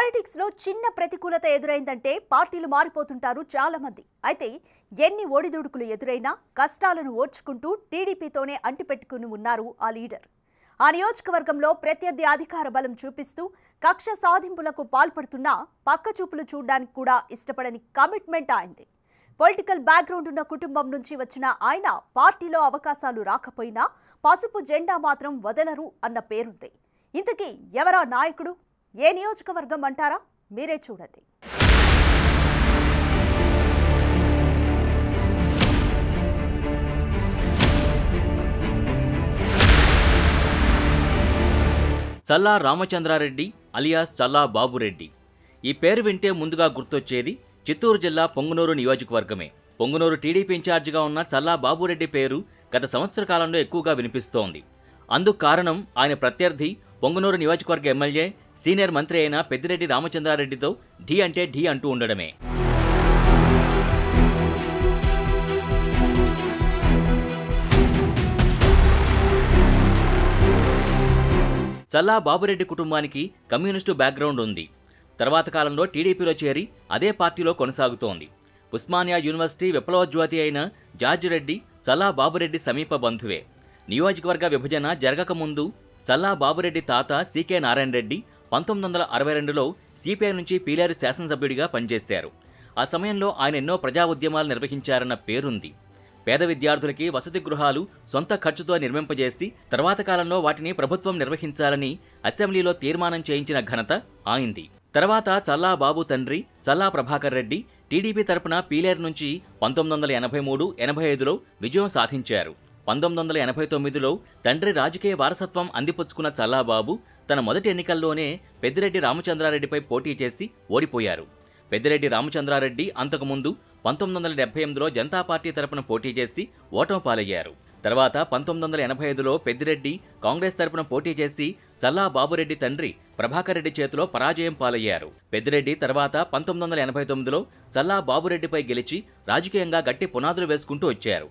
Politics లో చిన్న ప్రతికూలత ఎదురైందంటే పార్టీలు మారిపోతుంటారు చాలా మంది. అయితే ఎన్ని ఒడిదుడుకులు ఎదురైనా కష్టాలను ఓర్చుకుంటూ టీడీపీతోనే అంటిపెట్టుకుని ఉన్నారు ఆ లీడర్. ఆ నియోజకవర్గంలో ప్రత్యర్థి అధికార బలం చూపిస్తూ కక్ష సాధింపులకు పాల్పడుతున్నా పక్కచూపులు చూడడానికి కూడా ఇష్టపడని కమిట్మెంట్ అయింది. పొలిటికల్ బ్యాక్గ్రౌండ్ ఉన్న కుటుంబం నుంచి వచ్చిన ఆయన పార్టీలో అవకాశాలు రాకపోయినా పసుపు జెండా మాత్రం వదలరు అన్న పేరుంది. ఇంతకీ ఎవరా నాయకుడు? ఏ నియోజకవర్గం అంటారా? మీరే చూడండి. చల్లా రామచంద్రారెడ్డి అలియాస్ చల్లా బాబురెడ్డి. ఈ పేరు వింటే ముందుగా గుర్తొచ్చేది చిత్తూరు జిల్లా పొంగనూరు నియోజకవర్గమే. పొంగనూరు టీడీపీ ఇన్ఛార్జిగా ఉన్న చల్లా బాబురెడ్డి పేరు గత సంవత్సర కాలంలో ఎక్కువగా వినిపిస్తోంది. అందుకు కారణం ఆయన ప్రత్యర్థి పొంగనూరు నియోజకవర్గ ఎమ్మెల్యే సీనియర్ మంత్రి అయిన పెద్దిరెడ్డి రామచంద్రారెడ్డితో ఢీ అంటే ఢీ అంటూ ఉండడమే. చల్లా బాబురెడ్డి కుటుంబానికి కమ్యూనిస్టు బ్యాక్గ్రౌండ్ ఉంది. తర్వాత కాలంలో టీడీపీలో చేరి అదే పార్టీలో కొనసాగుతోంది. ఉస్మానియా యూనివర్సిటీ విప్లవోద్యోతి అయిన జార్జ్ రెడ్డి చల్లా బాబురెడ్డి సమీప బంధువే. నియోజకవర్గ విభజన జరగకముందు చల్లా బాబురెడ్డి తాత సీకే నారాయణ రెడ్డి 1962లో సిపిఐ నుంచి పీలేరు శాసనసభ్యుడిగా పనిచేశారు. ఆ సమయంలో ఆయన ఎన్నో ప్రజా ఉద్యమాలు నిర్వహించారన్న పేరుంది. పేద విద్యార్థులకి వసతి గృహాలు సొంత ఖర్చుతో నిర్మింపజేసి తర్వాత కాలంలో వాటిని ప్రభుత్వం నిర్వహించాలని అసెంబ్లీలో తీర్మానం చేయించిన ఘనత ఆయింది. తర్వాత చల్లా బాబు తండ్రి చల్లా ప్రభాకర్ రెడ్డి టీడీపీ తరపున పీలేరు నుంచి 1983-85లో విజయం సాధించారు. 1989లో తండ్రి రాజకీయ వారసత్వం అందిపుచ్చుకున్న చల్లాబాబు తన మొదటి ఎన్నికల్లోనే పెద్దిరెడ్డి రామచంద్రారెడ్డిపై పోటీ చేసి ఓడిపోయారు. పెద్దిరెడ్డి రామచంద్రారెడ్డి అంతకుముందు 1978లో జనతా పార్టీ తరపున పోటీ చేసి ఓటమి పాలయ్యారు. తర్వాత 1985లో పెద్దిరెడ్డి కాంగ్రెస్ తరపున పోటీ చేసి చల్లా బాబురెడ్డి తండ్రి ప్రభాకర్ రెడ్డి చేతిలో పరాజయం పాలయ్యారు. పెద్దిరెడ్డి తర్వాత 1989లో చల్లా బాబురెడ్డిపై గెలిచి రాజకీయంగా గట్టి పునాదులు వేసుకుంటూ వచ్చారు.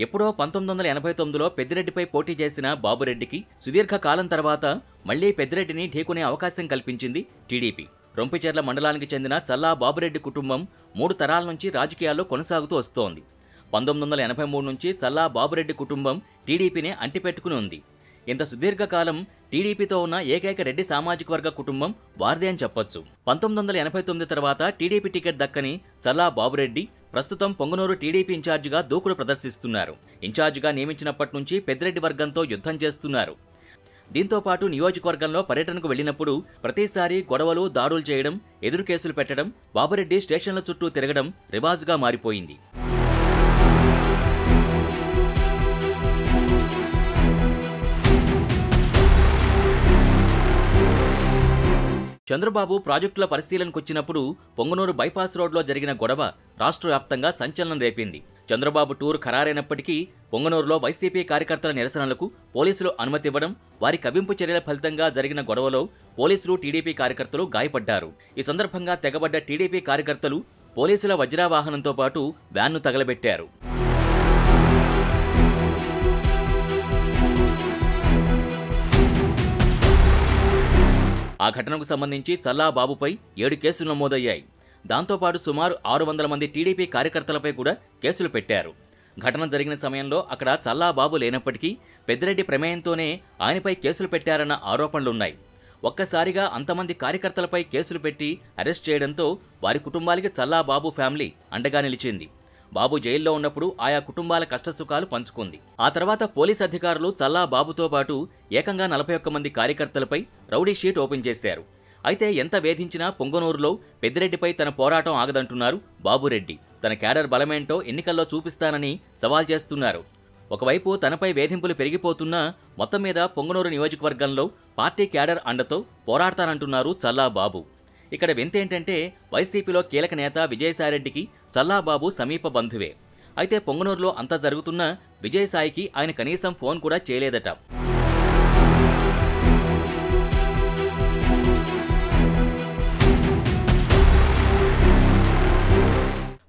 ఎప్పుడో 1989లో పెద్దిరెడ్డిపై పోటీ చేసిన బాబురెడ్డికి సుదీర్ఘకాలం తర్వాత మళ్లీ పెద్దిరెడ్డిని ఢీకొనే అవకాశం కల్పించింది టీడీపీ. రొంపిచెర్ల మండలానికి చెందిన చల్లా బాబురెడ్డి కుటుంబం 3 తరాల నుంచి రాజకీయాల్లో కొనసాగుతూ వస్తోంది. 1983 నుంచి చల్లా బాబురెడ్డి కుటుంబం టీడీపీనే అంటిపెట్టుకుని ఉంది. ఇంత సుదీర్ఘకాలం టీడీపీతో ఉన్న ఏకైక రెడ్డి సామాజిక వర్గ కుటుంబం వారిదే అని చెప్పొచ్చు. 1989 తర్వాత టీడీపీ టికెట్ దక్కని చల్లా బాబురెడ్డి ప్రస్తుతం పొంగనూరు టీడీపీ ఇన్ఛార్జిగా దూకుడు ప్రదర్శిస్తున్నారు. ఇన్ఛార్జిగా నియమించినప్పటి నుంచి పెద్దిరెడ్డి వర్గంతో యుద్ధం చేస్తున్నారు. దీంతో పాటు నియోజకవర్గంలో పర్యటనకు వెళ్లినప్పుడు ప్రతిసారి గొడవలు దాడులు చేయడం, ఎదురు కేసులు పెట్టడం, బాబురెడ్డి స్టేషన్ల చుట్టూ తిరగడం రివాజుగా మారిపోయింది. చంద్రబాబు ప్రాజెక్టుల పరిశీలనకొచ్చినప్పుడు పొంగనూరు బైపాస్ రోడ్లో జరిగిన గొడవ రాష్ట్ర వ్యాప్తంగా సంచలనం రేపింది. చంద్రబాబు టూర్ ఖరారైనప్పటికీ పొంగనూరులో వైసీపీ కార్యకర్తల నిరసనలకు పోలీసులు అనుమతి ఇవ్వడం, వారి కవ్వింపు చర్యల ఫలితంగా జరిగిన గొడవలో పోలీసులు టీడీపీ కార్యకర్తలు గాయపడ్డారు. ఈ సందర్భంగా తెగబడ్డ టీడీపీ కార్యకర్తలు పోలీసుల వజ్రావాహనంతో పాటు వ్యాన్ను తగలబెట్టారు. ఆ ఘటనకు సంబంధించి చల్లా బాబుపై 7 కేసులు నమోదయ్యాయి. దాంతోపాటు సుమారు 600 మంది టీడీపీ కార్యకర్తలపై కూడా కేసులు పెట్టారు. ఘటన జరిగిన సమయంలో అక్కడ చల్లా బాబు లేనప్పటికీ పెద్దిరెడ్డి ప్రమేయంతోనే ఆయనపై కేసులు పెట్టారన్న ఆరోపణలున్నాయి. ఒక్కసారిగా అంతమంది కార్యకర్తలపై కేసులు పెట్టి అరెస్ట్ చేయడంతో వారి కుటుంబాలకి చల్లా బాబు ఫ్యామిలీ అండగా నిలిచింది. బాబు జైల్లో ఉన్నప్పుడు ఆయా కుటుంబాల కష్టసుఖాలు పంచుకుంది. ఆ తర్వాత పోలీస్ అధికారులు చల్లా బాబుతో పాటు ఏకంగా 41 మంది కార్యకర్తలపై రౌడీ షీట్ ఓపెన్ చేశారు. అయితే ఎంత వేధించినా పొంగనూరులో పెద్దిరెడ్డిపై తన పోరాటం ఆగదంటున్నారు బాబురెడ్డి. తన క్యాడర్ బలమేంటో ఎన్నికల్లో చూపిస్తానని సవాల్ చేస్తున్నారు. ఒకవైపు తనపై వేధింపులు పెరిగిపోతున్నా మొత్తం మీద పొంగనూరు నియోజకవర్గంలో పార్టీ క్యాడర్ అండతో పోరాడతానంటున్నారు చల్లా బాబు. ఇక్కడ వింతేంటంటే వైసీపీలో కీలక నేత విజయసాయిరెడ్డికి చల్లాబాబు సమీప బంధువే. అయితే పొంగనూరులో అంతా జరుగుతున్నా విజయసాయికి ఆయన కనీసం ఫోన్ కూడా చేయలేదట.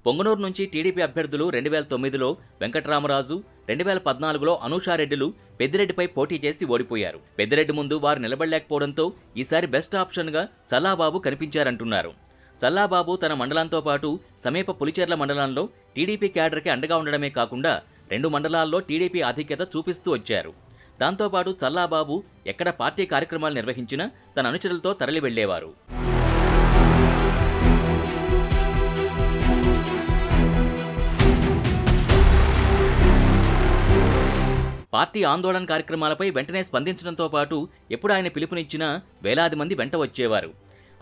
పొంగనూరు నుంచి టీడీపీ అభ్యర్థులు 2009లో వెంకట్రామరాజు, 2014లో అనూషారెడ్డిలు పెద్దిరెడ్డిపై పోటీ చేసి ఓడిపోయారు. పెద్దిరెడ్డి ముందు వారు నిలబడలేకపోవడంతో ఈసారి బెస్ట్ ఆప్షన్గా చల్లాబాబు కనిపించారంటున్నారు. చల్లాబాబు తన మండలంతో పాటు సమీప పులిచెర్ల మండలంలో టీడీపీ క్యాడర్కి అండగా ఉండడమే కాకుండా 2 మండలాల్లో టీడీపీ ఆధిక్యత చూపిస్తూ వచ్చారు. దాంతోపాటు చల్లాబాబు ఎక్కడ పార్టీ కార్యక్రమాలు నిర్వహించినా తన అనుచరులతో తరలి వెళ్లేవారు. పార్టీ ఆందోళన కార్యక్రమాలపై వెంటనే స్పందించడంతో పాటు ఎప్పుడు ఆయన పిలుపునిచ్చినా వేలాది మంది వెంట వచ్చేవారు.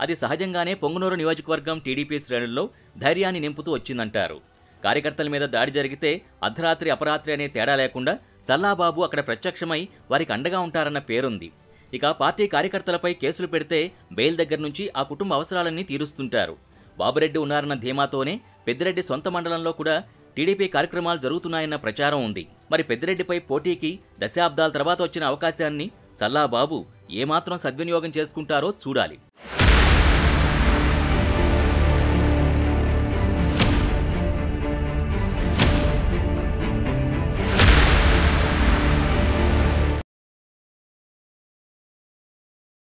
అది సహజంగానే పొంగనూరు నియోజకవర్గం టీడీపీ శ్రేణుల్లో ధైర్యాన్ని నింపుతూ వచ్చిందంటారు. కార్యకర్తల మీద దాడి జరిగితే అర్ధరాత్రి అపరాత్రి అనే తేడా లేకుండా చల్లాబాబు అక్కడ ప్రత్యక్షమై వారికి అండగా ఉంటారన్న పేరుంది. ఇక పార్టీ కార్యకర్తలపై కేసులు పెడితే బెయిల్ దగ్గర నుంచి ఆ కుటుంబ అవసరాలన్నీ తీరుస్తుంటారు. బాబురెడ్డి ఉన్నారన్న ధీమాతోనే పెద్దిరెడ్డి సొంత మండలంలో కూడా టీడీపీ కార్యక్రమాలు జరుగుతున్నాయన్న ప్రచారం ఉంది. మరి పెద్దిరెడ్డిపై పోటీకి దశాబ్దాల తర్వాత వచ్చిన అవకాశాన్ని చల్లాబాబు ఏమాత్రం సద్వినియోగం చేసుకుంటారో చూడాలి.